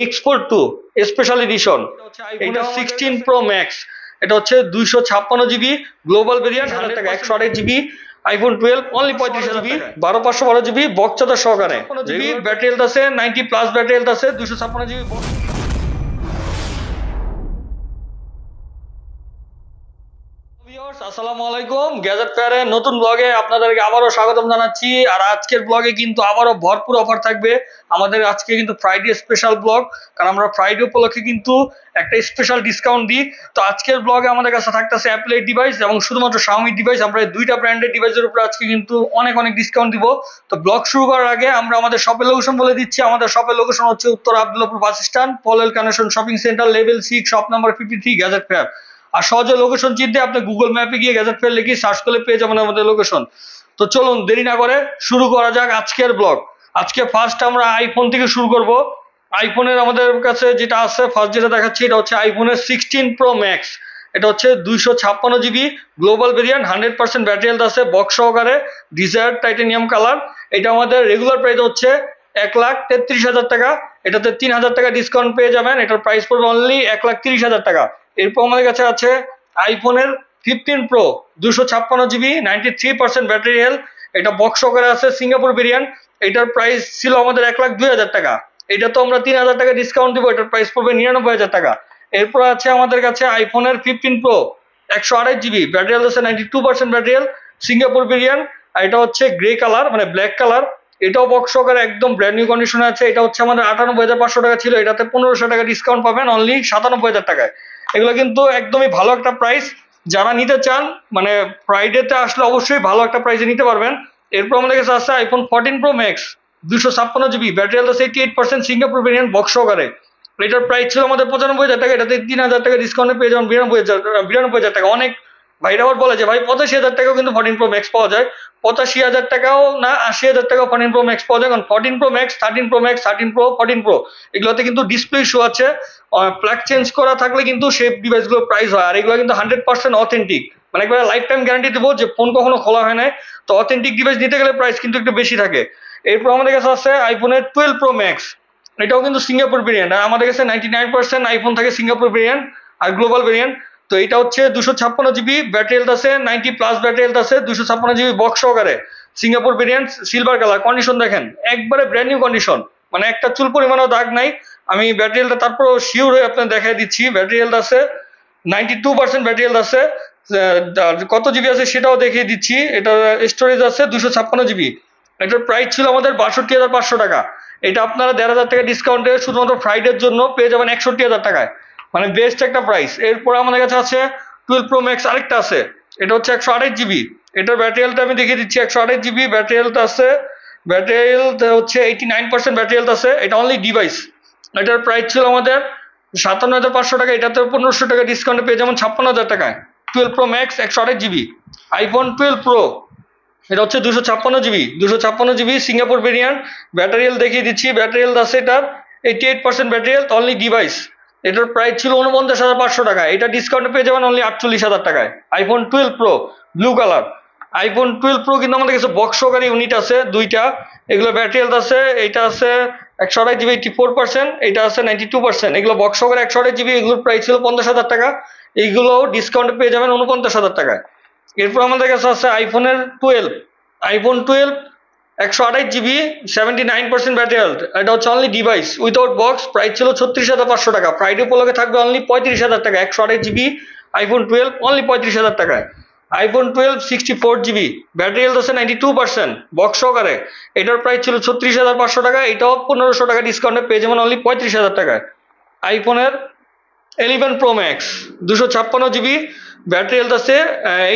Export two special edition, এটা 16 pro max. এটা হচ্ছে 256 জিবি গ্লোবাল ভেরিয়েন্ট, 1000 টাকা। 128 GB iPhone 12 only 35,000 GB, 12/512 GB box charger সহকারে। GB battery health আছে, 90 plus battery health আছে, 256 GB. আসসালামু আলাইকুম, গ্যাজেট ফেয়ারের নতুন ব্লগে আপনাদেরকে আবারও স্বাগতম জানাচ্ছি। আর আজকের ব্লগে কিন্তু আবারও ভরপুর অফার থাকবে। আমাদের আজকে কিন্তু ফ্রাইডে স্পেশাল ব্লগ, কারণ আমরা ফ্রাইডে উপলক্ষে কিন্তু একটা স্পেশাল ডিসকাউন্ট দিই। তো আজকের ব্লগে আমাদের কাছে থাকতেছে অ্যাপলের ডিভাইস এবং শুধুমাত্র শাওমি ডিভাইস। আমরা দুইটা ব্র্যান্ডের ডিভাইসের উপরে আজকে কিন্তু অনেক ডিসকাউন্ট দিব। তো ব্লগ শুরু করার আগে আমরা আমাদের শপের লোকেশন বলে দিচ্ছি। আমাদের শপের লোকেশন হচ্ছে Uttar Abdullahpur bus stand, Polwel connection shopping centre, level 6, shop number 53, gadget fair. আর সহজে লোকেশন চিনতে আপনি গুগল ম্যাপে গিয়ে গ্যাজেট ফেয়ার লিখে সার্চ করলে পেয়ে যাবেন আমাদের লোকেশন। তো চলুন দেরি না করে শুরু করা যাক আজকের ব্লগ। আজকে ফার্স্ট আমরা আইফোন থেকে শুরু করব। আইফোনের আমাদের কাছে যেটা আছে, ফার্স্ট যেটা দেখাচ্ছি, এটা হচ্ছে আইফোনের 16 প্রো ম্যাক্স। এটা হচ্ছে 256 GB global variant, 100% battery health আছে, বক্স সহকারে, ডিজায়ার টাইটানিয়াম কালার। এটা আমাদের রেগুলার প্রাইস হচ্ছে 1,33,000 টাকা। এটাতে 3,000 টাকা ডিসকাউন্ট পেয়ে যাবেন। এটার প্রাইস পড়বে অনলি 1,30,000 টাকা। এরপর আমাদের কাছে আছে আইফোনের 15 প্রো, 256 জিবি, 93% ব্যাটারি হেলথ। এটা বক্স সহকারে আছে, সিঙ্গাপুর ভেরিয়েন্ট। এটার প্রাইস ছিল আমাদের 1,02,000 টাকা। এটা তো আমরা 3,000 টাকা ডিসকাউন্ট দিব, এটার প্রাইস পড়বে 99,000 টাকা। এরপর আছে আমাদের কাছে আইফোনের 15 প্রো, 128 জিবি, ব্যাটারি হেলথ আছে 92% ব্যাটারি হেলথ, সিঙ্গাপুর ভেরিয়েন্ট। আর এটা হচ্ছে গ্রে কালার, মানে ব্ল্যাক কালার। এটাও বক্স সহকারে একদম ব্র্যান্ড নিউ কন্ডিশনে আছে। এটা হচ্ছে আমাদের 98,500 টাকা ছিল, এটাতে 1,500 টাকা ডিসকাউন্ট পাবেন অনলি 97,000 টাকায়। এগুলো কিন্তু একদমই ভালো একটা প্রাইস। যারা নিতে চান, মানে ফ্রাইডেতে আসলে অবশ্যই ভালো একটা প্রাইসে নিতে পারবেন। এরপর আমাদের কাছে আছে iPhone 14 pro max, 256 GB, battery health আছে 88%, সিঙ্গাপুর ভেরিয়েন্ট, বক্স সহকারে। এটার প্রাইস ছিল আমাদের 95,000 টাকা, এটাতে 3,000 টাকা ডিসকাউন্টে পেয়ে যাবেন 92,000 টাকা। অনেক ভাইরা আবার বলে যে ভাই 85,000 টাকাও কিন্তু 14 প্রো ম্যাক্স পাওয়া যায়। 85,000 টাকাও না, 80,000 টাকাও 14 প্রো ম্যাক্স পাওয়া যায়। কারণ 14 pro max, 13 pro max, 13 pro, 14 pro এগুলোতে কিন্তু ডিসপ্লে ইস্যু আছে। প্লাগ চেঞ্জ করা থাকলে কিন্তু সেই ডিভাইসগুলোর প্রাইস হয়। আর এগুলো কিন্তু 100% অথেন্টিক, মানে একবার লাইফ টাইম গ্যারান্টি দেবো যে ফোন কখনো খোলা হয় না। তো অথেন্টিক ডিভাইস নিতে গেলে প্রাইস কিন্তু একটু বেশি থাকে। এরপর আমাদের কাছে আছে আইফোনের 12 প্রো ম্যাক্স। এটাও কিন্তু সিঙ্গাপুর ভেরিয়েন্ট। আর আমাদের কাছে 99% আইফোন থাকে সিঙ্গাপুর ভেরিয়েন্ট আর গ্লোবাল ভেরিয়েন্ট। তো এটা হচ্ছে 256 জিবি, ব্যাটারি হেলথ আছে 90 প্লাস ব্যাটারি হেলথ আছে, 256 জিবি বক্স সহকারে, Singapore variant, silver colour. Condition দেখেন একবারে ব্র্যান্ড নিউ কন্ডিশন, মানে একটা চুল পরিমাণও দাগ নাই। আমি ব্যাটারি হেলথ তারপর শিওর হয়ে আপনার দেখাই দিচ্ছি। ব্যাটারি হেলথ আছে 92% ব্যাটারি হেলথ আছে। কত জিবি আছে সেটাও দেখিয়ে দিচ্ছি। এটা স্টোরেজ আছে 256 জিবি। এটার প্রাইস ছিল আমাদের 62,500 টাকা। এটা আপনারা 1,500 টাকা ডিসকাউন্টে শুধুমাত্র ফ্রাইডের জন্য পেয়ে যাবেন 61,000 টাকায়, মানে বেস্ট একটা প্রাইস। এরপর আমাদের কাছে আছে 12 প্রো ম্যাক্স, আরেকটা আছে। এটা হচ্ছে 128 জিবি। এটার ব্যাটারি হেলথ আমি দেখিয়ে দিচ্ছি। 128 জিবি ব্যাটারি হেলথ আছে, ব্যাটারি হেলথ হচ্ছে 89% ব্যাটারি হেলথ আছে। এটা অনলি ডিভাইস। এটার প্রাইস ছিল আমাদের 57,500 টাকা। এটাতে 1,500 টাকা ডিসকাউন্টে পেয়ে যাবেন 56,000 টাকায়। 12 pro max, 128 GB iPhone 12 pro. এটা হচ্ছে 256 GB, 256 GB Singapore variant. Battery health দেখিয়ে দিচ্ছি। ব্যাটারি হেলথ আছে এটার 88% ব্যাটারি হেলথ, অনলি ডিভাইস। এটার প্রাইস ছিল 49,500 টাকা। এটা ডিসকাউন্টে পেয়ে যাবেন অনলি 48,000 টাকায়। IPhone 12 pro, blue colour. IPhone 12 pro কিন্তু আমাদের কাছে বক্স সহকারী ইউনিট আছে দুইটা। এগুলো ব্যাটারি হেলথ আছে, এটা আছে 128 জিবি 84%, এটা আছে 92%। এগুলো বক্স সহকারে 128 জিবি, এগুলোর প্রাইস ছিল 50,000 টাকা। এইগুলো ডিসকাউন্টে পেয়ে যাবেন 49,000 টাকায়। এরপর আমাদের কাছে আছে আইফোনের 12, আইফোন 12 128 জিবি, 79% ব্যাটারি হেলথ। এটা হচ্ছে only device without box. Price ছিল 36,500 টাকা। ফ্রাইডে উপলক্ষে থাকবে অনলি 35,000 টাকা। 128 জিবি আইফোন 12 অনলি 35,000 টাকায়। আইফোন 12 64 জিবি, ব্যাটারি হেলথ আছে 92%, বক্স সহকারে। এটার প্রাইস ছিল 36,500 টাকা। এটাও 1,500 টাকা ডিসকাউন্টে পেয়ে যাবেন অনলি 35,000 টাকায়। আইফোনের 11 pro max, 256 GB, battery health আছে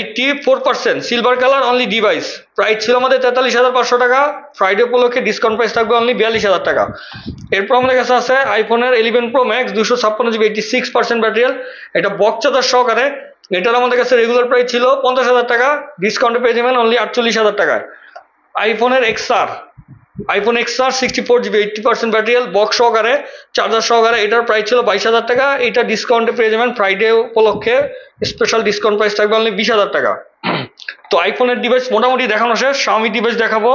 84%, silver colour, only device. Price ছিল আমাদের 43,500 টাকা। ফ্রাইডে উপলক্ষে ডিসকাউন্ট প্রাইস থাকবে অনলি 42,000 টাকা। এরপর আমাদের কাছে আছে আইফোনের 11 pro max, 256 GB, 86% battery health. এটা বক্স চার্জার সহকারে। এটার আমাদের কাছে রেগুলার প্রাইস ছিল 50,000 টাকা, ডিসকাউন্টে পেয়ে যাবেন অনলি 48,000 টাকায়। আইফোনের XR, iPhone XR 64 GB, 80% battery health, box সহকারে, চার্জার সহকারে। এটার প্রাইস ছিল 22,000 টাকা। এটা ডিসকাউন্টে পেয়ে যাবেন ফ্রাইডে উপলক্ষে স্পেশাল ডিসকাউন্ট প্রাইস থাকবে অনলি 20,000 টাকা। তো আইফোনের ডিভাইস মোটামুটি দেখানো শেষ, শাওমি ডিভাইস দেখাবো।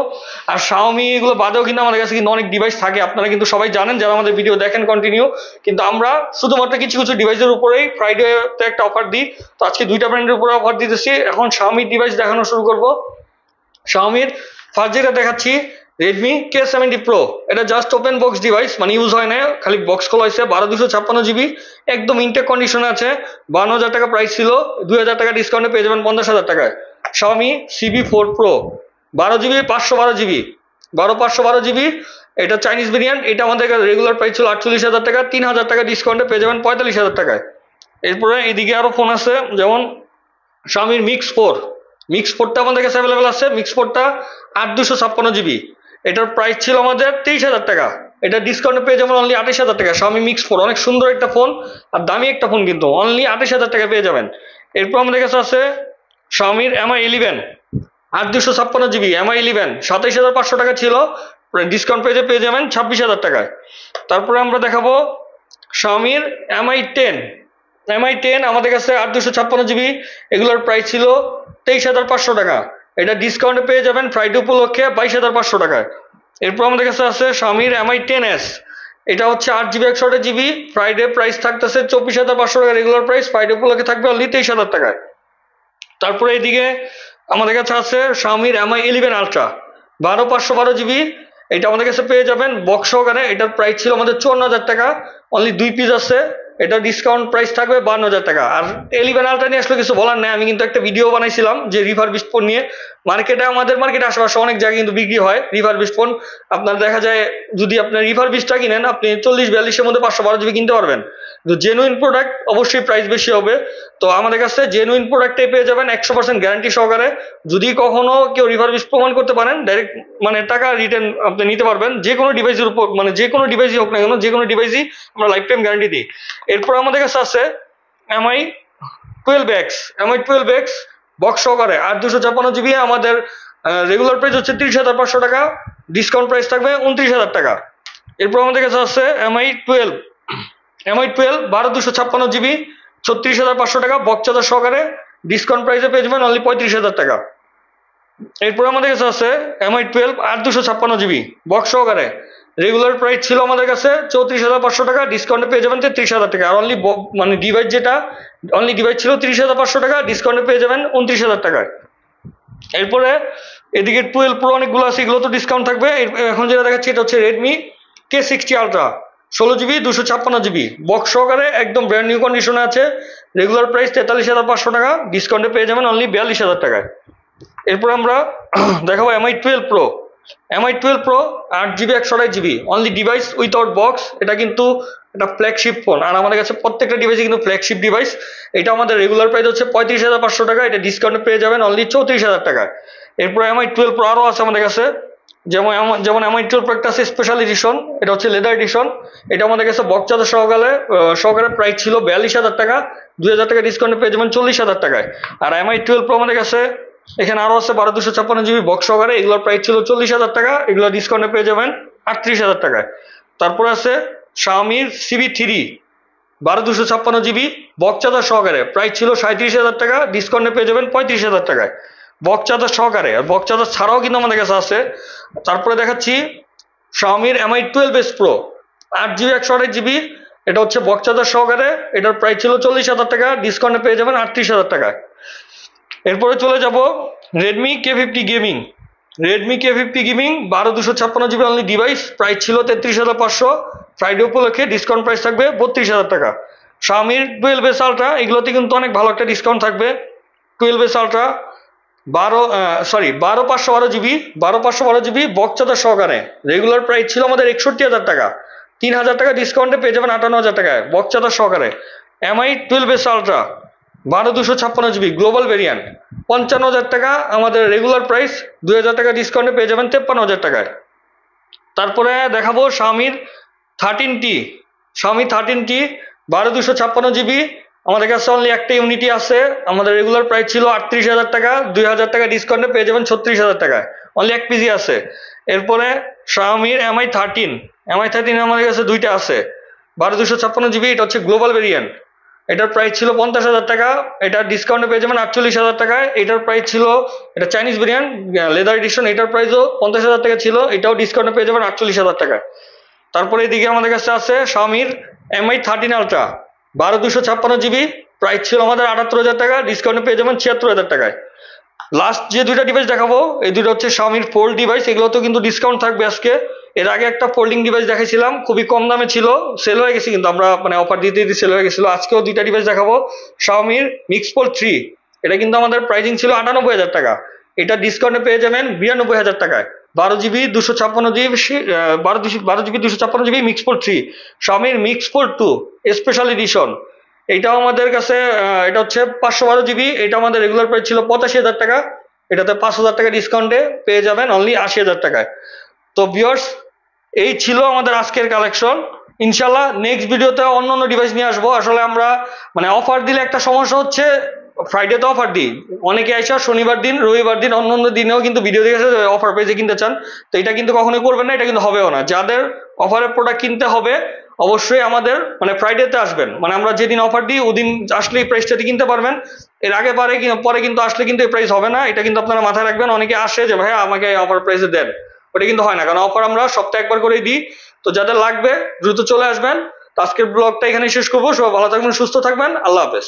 আর শাওমি এগুলো বাদেও কিন্তু আমাদের কাছে কিন্তু অনেক ডিভাইস থাকে, আপনারা কিন্তু সবাই জানেন যারা আমাদের ভিডিও দেখেন কন্টিনিউ। কিন্তু আমরা শুধুমাত্র কিছু কিছু ডিভাইসের উপরেই ফ্রাইডেতে একটা অফার দিই। তো আজকে দুইটা ব্র্যান্ডের উপরে অফার দিতেছি। এখন শাওমি ডিভাইস দেখানো শুরু করব। শাওমির ফার্স্ট যেটা দেখাচ্ছি রেডমি K70 Pro। এটা জাস্ট ওপেন বক্স ডিভাইস, মানে ইউজ হয় না, খালি বক্স খোলা হয়েছে। 12/256 GB, একদম ইনটেক কন্ডিশনে আছে। 52,000 টাকা প্রাইস ছিল, 2,000 টাকা ডিসকাউন্টে পেয়ে যাবেন 50,000 টাকায়। Xiaomi CB4 Pro 12GB 512GB 512GB, এটা চাইনিজ ভেরিয়েন্ট। এটা আমাদের রেগুলার প্রাইস ছিল 48,000 টাকা, 3,000 টাকা ডিসকাউন্টে পেয়ে যাবেন 45,000 টাকায়। এরপরে এইদিকে আরো ফোন আছে, যেমন শাওমির মিক্স 4টা আমাদের কাছে অ্যাভেলেবেল আছে। মিক্স 4টা 8/256GB, এটার প্রাইস ছিল আমাদের 23,000 টাকা, এটা ডিসকাউন্টে পেয়ে যাবেন অনলি 28,000 টাকা। শাওমি মিক্স 4 অনেক সুন্দর একটা ফোন আর দামি একটা ফোন, কিন্তু অনলি 28,000 টাকা পেয়ে যাবেন। এরপর আমাদের কাছে আছে শাওমির Mi11 8/256GB Mi11, 27,500 টাকা ছিল, ডিসকাউন্ট পেয়ে যাবেন 26,000 টাকায়। তারপরে আমরা দেখাবো শাওমির Mi10 আমাদের কাছে 8/256GB, এগুলোর প্রাইস ছিল 23,500 টাকা, এটা ডিসকাউন্টে পেয়ে যাবেন ফ্রাইডে উপলক্ষে 22,500 টাকায়। এরপর আমাদের কাছে আছে শাওমির Mi10s, এটা হচ্ছে 8GB 128GB, ফ্রাইডে প্রাইস থাকতেছে 24,500 টাকা রেগুলার প্রাইস, ফ্রাইডে উপলক্ষে থাকবে অনলি 23,000 টাকায়। তারপরে এইদিকে আমাদের কাছে আছে শাওমির Mi11 Ultra 12/512GB, এটা আমাদের কাছে পেয়ে যাবেন বক্স সহকারে। এটার প্রাইস ছিল আমাদের 54,000 টাকা, অনলি 2 পিস আছে, এটা ডিসকাউন্ট প্রাইস থাকবে 52,000 টাকা। আর 11 আলট্রা নিয়ে আসলে কিছু বলার নেই, আমি কিন্তু একটা ভিডিও বানাইছিলাম যে রিফারবিশড ফোন নিয়ে। আমাদের মার্কেটে আশেপাশে অনেক জায়গায় কিন্তু বিক্রি হয় রিফারবিশড ফোন। আপনার দেখা যায় যদি আপনার রিফারবিশডটা কিনেন, আপনি 40-42-এর মধ্যে 512GB কিনতে পারবেন। কিন্তু জেনুইন প্রোডাক্ট অবশ্যই প্রাইস বেশি হবে। তো আমাদের কাছে জেনুইন প্রোডাক্টটাই পেয়ে যাবেন 100% গ্যারান্টি সহকারে। যদি কখনো কেউ রিফারবিশড প্রমাণ করতে পারেন, ডাইরেক্ট মানে টাকা রিটার্ন আপনি নিতে পারবেন, যে কোনো ডিভাইসের উপর, মানে যে কোনো ডিভাইসই হোক না কেন, যে কোনো ডিভাইসই আমরা লাইফ টাইম গ্যারান্টি দিই। এরপর আমাদের কাছে আছে Mi12X বক্স সহকারে 8/256GB, আমাদের রেগুলার প্রাইস হচ্ছে 30,500 টাকা, ডিসকাউন্ট প্রাইস থাকবে 29,000 টাকা। এরপর আমাদের কাছে আছে Mi12 12/256GB 36,500 টাকা, বক্স চার্জার সহকারে, ডিসকাউন্ট প্রাইসে পেয়ে যাবেন অনলি 35,000 টাকা। এরপর আমাদের কাছে আছে Mi12 8/256GB বক্স সহকারে, রেগুলার প্রাইস ছিল আমাদের কাছে 34,500 টাকা, ডিসকাউন্টে পেয়ে যাবেন 33,000 টাকা। আর অনলি মানে ডিভাইস ছিল 30,500 টাকা, ডিসকাউন্টে পেয়ে যাবেন 29,000 টাকায়। এরপরে এদিকে 12 Pro অনেকগুলো আছে, এগুলো তো ডিসকাউন্ট থাকবে। এখন যেটা দেখাচ্ছি এটা হচ্ছে Redmi K60 Ultra 16GB 256GB box সহকারে, একদম ব্র্যান্ড নিউ কন্ডিশনে আছে, রেগুলার প্রাইস 43,500 টাকা, ডিসকাউন্টে পেয়ে যাবেন অনলি 42,000 টাকায়। এরপর আমরা দেখাবো Mi12 Pro 8GB 128GB only device without box. এটা কিন্তু এটা ফ্ল্যাগশিপ ফোন, আর আমাদের কাছে প্রত্যেকটা ডিভাইসে কিন্তু ফ্ল্যাগশিপ ডিভাইস। এটা আমাদের রেগুলার প্রাইস হচ্ছে 35,500 টাকা, এটা ডিসকাউন্টে পেয়ে যাবেন অনলি 34,000 টাকায়। এরপর Mi12 Pro আরও আছে আমাদের কাছে, যেমন Mi12 Pro একটা আছে স্পেশাল এডিশন, এটা হচ্ছে লেদার এডিশন। এটা আমাদের কাছে বক্স চার্জার সহকারে প্রাইস ছিল 42,000 টাকা, 2,000 টাকা ডিসকাউন্টে পেয়ে যাবেন 40,000 টাকায়। আর Mi12 Pro আমাদের কাছে এখানে আরো আছে 12/256GB বক্স সহকারে, এগুলোর প্রাইস ছিল 40,000 টাকা, এগুলো ডিসকাউন্টে পেয়ে যাবেন 38,000 টাকায়। তারপরে আছে শাওমির CB3 12/256GB বক্স চার্জার সহকারে, প্রাইস ছিল 37,000 টাকা, ডিসকাউন্টে পেয়ে যাবেন 35,000 টাকায় বক্স চার্জার সহকারে। আর বক্স চার্জার ছাড়াও কিন্তু আমাদের কাছে আছে। তারপরে দেখাচ্ছি শাওমির Mi12s Pro 8GB 128GB, এটা হচ্ছে বক্স চার্জার সহকারে, এটার প্রাইস ছিল 40,000 টাকা, ডিসকাউন্টে পেয়ে যাবেন 38,000 টাকায়। এরপরে চলে যাব Redmi K50 gaming 12/256GB only device, price ছিল 33,500, ফ্রাইডে উপলক্ষে ডিসকাউন্ট প্রাইস থাকবে 32,000 টাকা। শাওমির 12s Ultra, এগুলোতে কিন্তু অনেক ভালো একটা ডিসকাউন্ট থাকবে। 12s Ultra 12/512GB box charger সহকারে, রেগুলার প্রাইস ছিল আমাদের 61,000 টাকা, 3,000 টাকা ডিসকাউন্টে পেয়ে যাবেন 58,000 টাকায় বক্স চার্জার সহকারে। Mi12s Ultra 12/256GB global variant 55,000 টাকা, আমাদের রেগুলার প্রাইস, 2,000 টাকা ডিসকাউন্টে পেয়ে যাবেন 53,000 টাকায়। তারপরে দেখাবো শাওমির 13T 12/256GB, আমাদের কাছে অনলি একটা ইউনিটি আছে, আমাদের রেগুলার প্রাইস ছিল 38,000 টাকা, 2,000 টাকা ডিসকাউন্টে পেয়ে যাবেন 36,000 টাকায়, অনলি এক পিসি আছে। এরপরে শাওমির Mi13 আমাদের কাছে দুইটা আছে 12/256GB, এটা হচ্ছে গ্লোবাল ভেরিয়েন্ট, এটার প্রাইস ছিল 50,000 টাকা, এটা ডিসকাউন্টে পেয়ে যাবেন 48,000 টাকায়। এটার প্রাইস ছিল, এটা চাইনিজ ভেরিয়েন্ট লেদার এডিশন, এটার প্রাইসও 50,000 টাকা ছিল, এটাও ডিসকাউন্টে পেয়ে যাবেন 48,000 টাকায়। তারপরে এদিকে আমাদের কাছে আছে Xiaomi Mi 13 Ultra 12/256 GB, price ছিল আমাদের 78,000 টাকা, ডিসকাউন্টে পেয়ে যাবেন 76,000 টাকায়। লাস্ট যে দুইটা ডিভাইস দেখাবো এই দুটো হচ্ছে Xiaomi ফোল্ড ডিভাইস, এগুলোতেও কিন্তু ডিসকাউন্ট থাকবে আজকে। এর আগে একটা ফোল্ডিং ডিভাইস দেখাইছিলাম, খুবই কম দামে ছিল, সেল হয়ে গেছে, কিন্তু আমরা মানে অফার দিতে দিতে সেল হয়ে গেছিল। আজকেও দুইটা ডিভাইস দেখাবো, Xiaomi Mix Fold 3, এটা কিন্তু আমাদের প্রাইসিং ছিল 98,000 টাকা, এটা ডিসকাউন্টে পেয়ে যাবেন 92,000 টাকায়। 12 GB 256 GB 12 GB 256 GB mix fold 3, Xiaomi Mix Fold 2 special edition, এইটাও আমাদের কাছে এটা হচ্ছে 512 জিবি, এটা আমাদের রেগুলার প্রাইস ছিল 85,000 টাকা, এটাতে 5,000 টাকা ডিসকাউন্টে পেয়ে যাবেন অনলি 80,000 টাকায়। তো ভিউয়ার্স, এই ছিল আমাদের আজকের কালেকশন। ইনশাল্লাহ নেক্সট ভিডিওতে অন্য অন্য ডিভাইস নিয়ে আসবো। আসলে আমরা মানে অফার দিলে একটা সমস্যা হচ্ছে, ফ্রাইডেতে অফার দিই, অনেকে আইসা শনিবার দিন রবিবার দিন অন্য অন্য দিনেও কিন্তু ভিডিও দেখে অফার পেজে কিনতে চান, তো এটা কিন্তু কখনোই করবেন না, এটা কিন্তু হবেও না। যাদের অফারের প্রোডাক্ট কিনতে হবে অবশ্যই আমাদের মানে ফ্রাইডেতে আসবেন, মানে আমরা যেদিন অফার দিই ওদিন আসলে এই প্রাইসটাতে কিনতে পারবেন। এর আগে পরে কিন্তু আসলে কিন্তু এই প্রাইস হবে না, এটা কিন্তু আপনারা মাথায় রাখবেন। অনেকে আসে যে ভাইয়া আমাকে অফার প্রাইসে দেন, ওটা কিন্তু হয় না, কারণ অফার আমরা সপ্তাহে একবার করেই দিই। তো যাদের লাগবে দ্রুত চলে আসবেন। তো আজকের ব্লগটা এখানে শেষ করবো। সবাই ভালো থাকবেন, সুস্থ থাকবেন, আল্লাহ হাফেজ।